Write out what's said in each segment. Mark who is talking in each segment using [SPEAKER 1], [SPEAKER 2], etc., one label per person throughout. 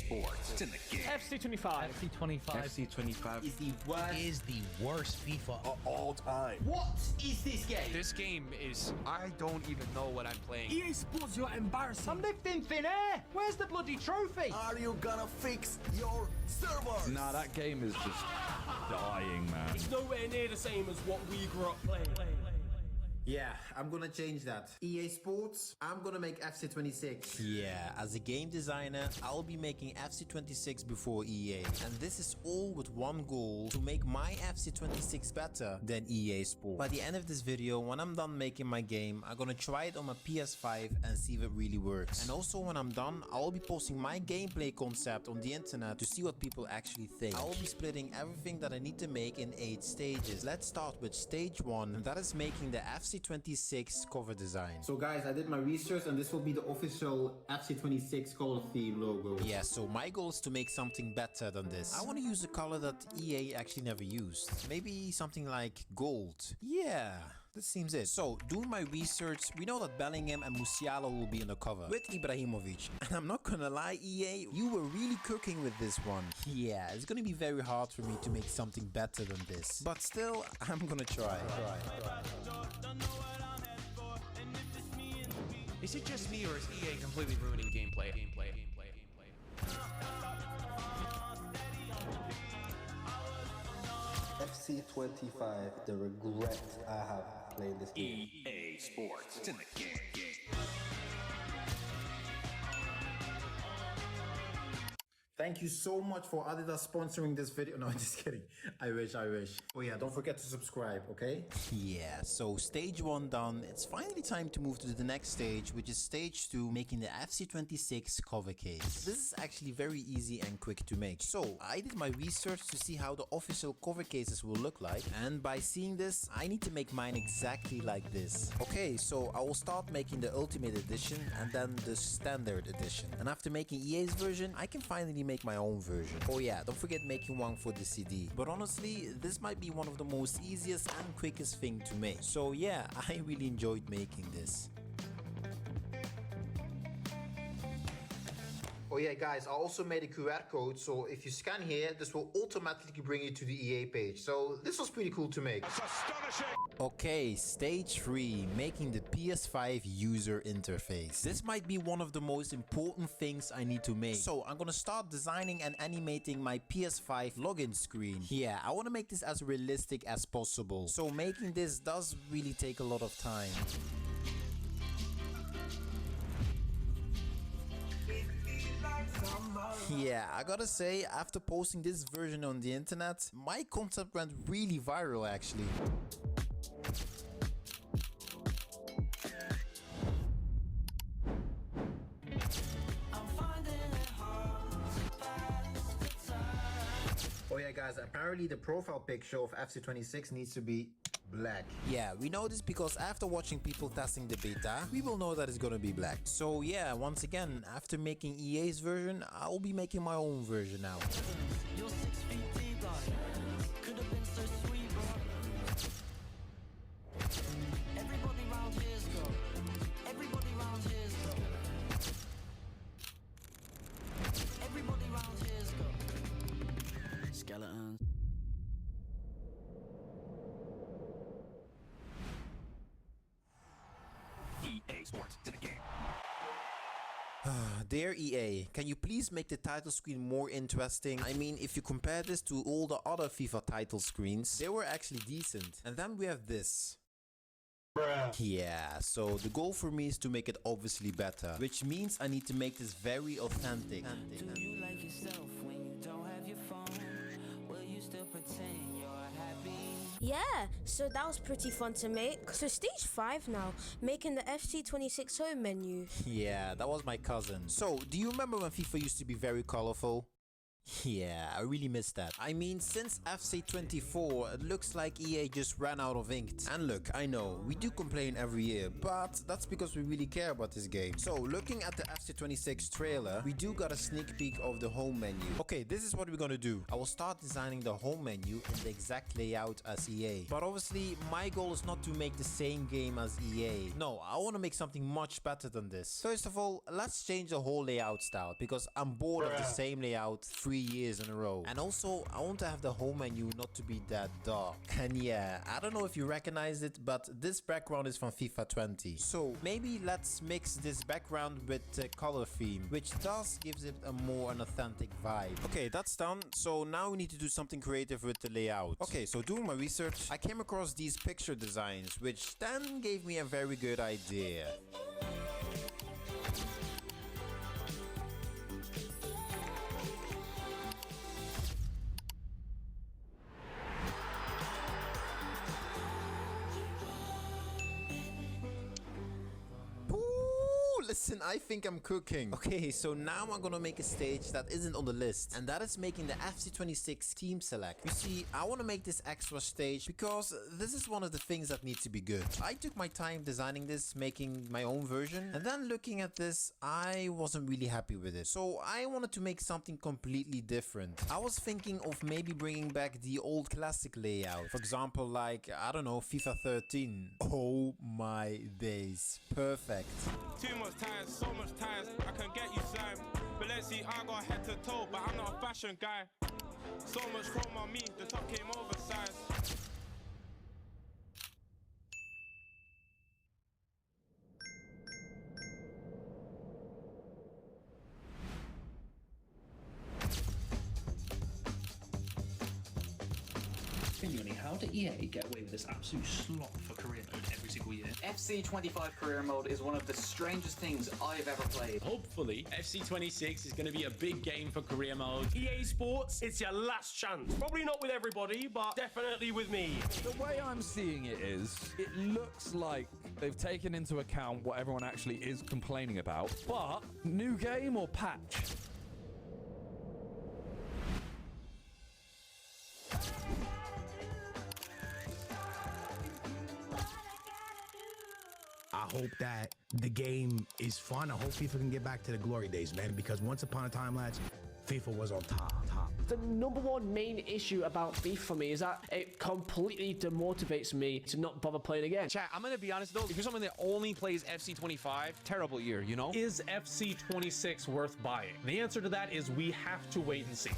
[SPEAKER 1] Sports. It's in the game.
[SPEAKER 2] FC25.
[SPEAKER 3] FC25
[SPEAKER 1] FC25
[SPEAKER 4] is the worst FIFA
[SPEAKER 1] of all time.
[SPEAKER 5] What is this game?
[SPEAKER 6] This game is... I don't even know what I'm playing.
[SPEAKER 2] EA Sports, you're embarrassing. I'm lived in thin air. Where's the bloody trophy?
[SPEAKER 1] Are you gonna fix your servers?
[SPEAKER 3] Nah, that game is just dying, man.
[SPEAKER 7] It's nowhere near the same as what we grew up playing.
[SPEAKER 5] Yeah, I'm gonna change that. EA Sports, I'm gonna make FC26.
[SPEAKER 4] Yeah, as a game designer, I'll be making FC26 before EA. And this is all with one goal, to make my FC26 better than EA Sports. By the end of this video, when I'm done making my game, I'm gonna try it on my PS5 and see if it really works. And also when I'm done, I'll be posting my gameplay concept on the internet to see what people actually think. I'll be splitting everything that I need to make in 8 stages. Let's start with stage 1, and that is making the FC26 cover design.
[SPEAKER 5] So guys, I did my research and this will be the official FC26 color theme logo.
[SPEAKER 4] Yeah, so my goal is to make something better than this. I want to use a color that EA actually never used. Maybe something like gold. Yeah, that seems it. So, doing my research, we know that Bellingham and Musiala will be on the cover with Ibrahimovic. And I'm not gonna lie, EA, you were really cooking with this one. Yeah, it's gonna be very hard for me to make something better than this. But still, I'm gonna try.
[SPEAKER 6] Is it just me or is EA completely ruining gameplay?
[SPEAKER 8] FC25, the regret I have playing this game.
[SPEAKER 1] EA Sports. It's in the game.
[SPEAKER 5] Thank you so much for Adidas sponsoring this video. No, just kidding. I wish. Oh yeah, don't forget to subscribe, okay?
[SPEAKER 4] Yeah, so stage 1 done. It's finally time to move to the next stage, which is stage 2, making the FC26 cover case. This is actually very easy and quick to make. So I did my research to see how the official cover cases will look like, and by seeing this, I need to make mine exactly like this. Okay, so I will start making the Ultimate Edition and then the Standard Edition. And after making EA's version, I can finally make my own version. Oh yeah, don't forget making one for the CD. But honestly, this might be one of the most easiest and quickest thing to make. So yeah, I really enjoyed making this.
[SPEAKER 5] Oh yeah guys, I also made a QR code, so if you scan here, this will automatically bring you to the EA page. So this was pretty cool to make.
[SPEAKER 1] That's astonishing!
[SPEAKER 4] Okay, stage 3, making the PS5 user interface. This might be one of the most important things I need to make. So I'm gonna start designing and animating my PS5 login screen. Yeah, I wanna make this as realistic as possible. So making this does really take a lot of time. Yeah, I gotta say, after posting this version on the internet, my concept went really viral actually.
[SPEAKER 5] Oh yeah guys, apparently the profile picture of FC26 needs to be black.
[SPEAKER 4] Yeah, we know this because after watching people testing the beta, we will know that it's gonna be black. So yeah, once again, after making EA's version, I'll be making my own version now.
[SPEAKER 9] You're 6 feet deep, could have been so sweet, bro. Everybody round here's go. Everybody round here's go. Everybody round here's go. Skeletons.
[SPEAKER 1] EA Sports. It's in the game.
[SPEAKER 4] Dear EA, can you please make the title screen more interesting? I mean, if you compare this to all the other FIFA title screens, they were actually decent. And then we have this. Bruh. Yeah, so the goal for me is to make it obviously better, which means I need to make this very authentic.
[SPEAKER 9] Do you like yourself when you don't have your phone? Will you still pretend you're happy?
[SPEAKER 10] Yeah, so that was pretty fun to make. So stage 5 now, making the FC26 home menu.
[SPEAKER 4] Yeah, that was my cousin. So, do you remember when FIFA used to be very colorful? Yeah, I really missed that. I mean, since FC 24, it looks like EA just ran out of ink. And look, I know, we do complain every year, but that's because we really care about this game. So, looking at the FC 26 trailer, we do got a sneak peek of the home menu. Okay, this is what we're gonna do. I will start designing the home menu in the exact layout as EA. But obviously, my goal is not to make the same game as EA. No, I want to make something much better than this. First of all, let's change the whole layout style, because I'm bored of the same layout 3 years in a row. And also, I want to have the home menu not to be that dark. And yeah, I don't know if you recognize it, but this background is from FIFA 20. So maybe let's mix this background with the color theme, which thus gives it a more an authentic vibe. Okay, that's done. So now we need to do something creative with the layout. Okay, so doing my research, I came across these picture designs, which then gave me a very good idea. Listen, I think I'm cooking. Okay, so now I'm gonna make a stage that isn't on the list, and that is making the FC 26 team select. You see, I want to make this extra stage because this is one of the things that needs to be good. I took my time designing this, making my own version, and then looking at this, I wasn't really happy with it. So I wanted to make something completely different. I was thinking of maybe bringing back the old classic layout. For example, like, I don't know, FIFA 13. Oh my days. Perfect.
[SPEAKER 11] Too much tires, so much tires, I can get you signed. But let's see, I got head to toe, but I'm not a fashion guy. So much chrome on me, the top came oversized.
[SPEAKER 12] Genuinely, how did EA get away with this absolute slot for career mode every single year?
[SPEAKER 13] FC 25 career mode is one of the strangest things I've ever played.
[SPEAKER 7] Hopefully, FC 26 is going to be a big game for career mode. EA Sports, it's your last chance. Probably not with everybody, but definitely with me.
[SPEAKER 3] The way I'm seeing it is, it looks like they've taken into account what everyone actually is complaining about, but new game or patch?
[SPEAKER 14] I hope that the game is fun. I hope FIFA can get back to the glory days, man, because once upon a time, lads, FIFA was on top.
[SPEAKER 15] The number one main issue about FIFA for me is that it completely demotivates me to not bother playing again.
[SPEAKER 6] Chat, I'm gonna be honest though, if you're someone that only plays FC 25, terrible year, you know?
[SPEAKER 7] Is FC 26 worth buying? The answer to that is we have to wait and see.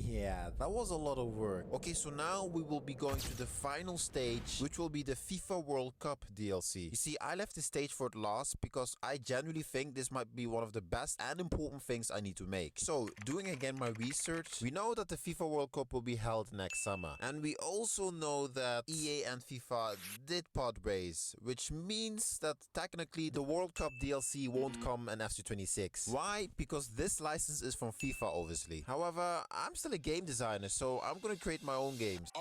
[SPEAKER 4] Yeah, that was a lot of work. Okay, so now we will be going to the final stage, which will be the FIFA World Cup DLC. You see, I left the stage for it last because I genuinely think this might be one of the best and important things I need to make. So, doing again my research, we know that the FIFA World Cup will be held next summer. And we also know that EA and FIFA did pod race, which means that technically the World Cup DLC won't come in FC 26. Why? Because this license is from FIFA, obviously. However, I'm still a game designer, so I'm gonna create my own games.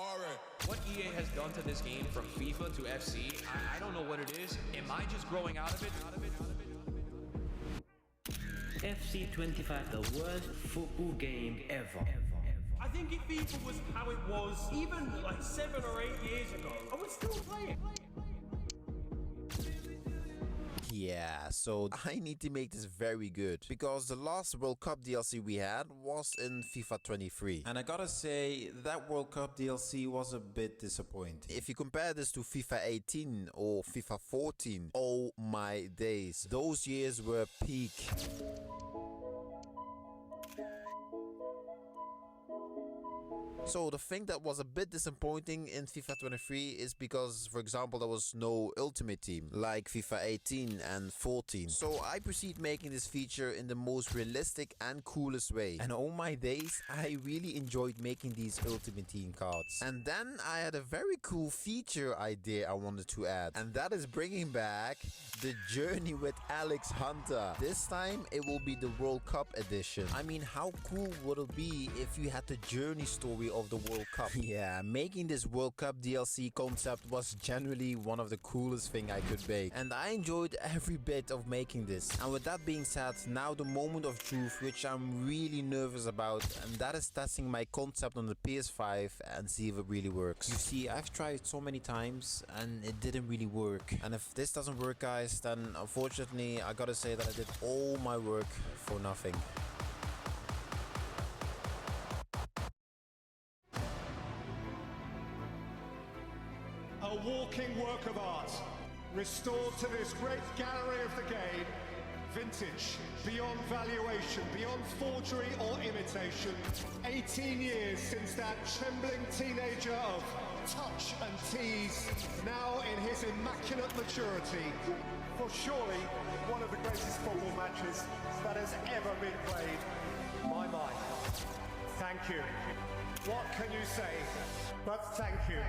[SPEAKER 6] What EA has done to this game from FIFA to FC, I don't know what it is. Am I just growing out of it?
[SPEAKER 12] FC 25, the worst football game ever.
[SPEAKER 7] I think if FIFA was how it was even like 7 or 8 years ago, I would still play it.
[SPEAKER 4] Yeah, so I need to make this very good because the last World Cup DLC we had was in FIFA 23. And I gotta say, that World Cup DLC was a bit disappointing. If you compare this to FIFA 18 or FIFA 14, oh my days, those years were peak. So the thing that was a bit disappointing in FIFA 23 is because, for example, there was no Ultimate Team like FIFA 18 and 14. So I proceed making this feature in the most realistic and coolest way. And oh my days, I really enjoyed making these Ultimate Team cards. And then I had a very cool feature idea I wanted to add. And that is bringing back the Journey with Alex Hunter. This time it will be the World Cup edition. I mean, how cool would it be if you had the Journey story of the World Cup. Yeah, making this World Cup DLC concept was generally one of the coolest thing I could make, and I enjoyed every bit of making this. And with that being said, now the moment of truth, which I'm really nervous about, and that is testing my concept on the PS5 and see if it really works. You see, I've tried so many times and it didn't really work, and if this doesn't work, guys, then unfortunately I gotta say that I did all my work for nothing.
[SPEAKER 16] A walking work of art, restored to this great gallery of the game. Vintage, beyond valuation, beyond forgery or imitation. 18 years since that trembling teenager of touch and tease, now in his immaculate maturity.
[SPEAKER 17] For surely one of the greatest football matches that has ever been played. My. Thank you. What can you say but thank you?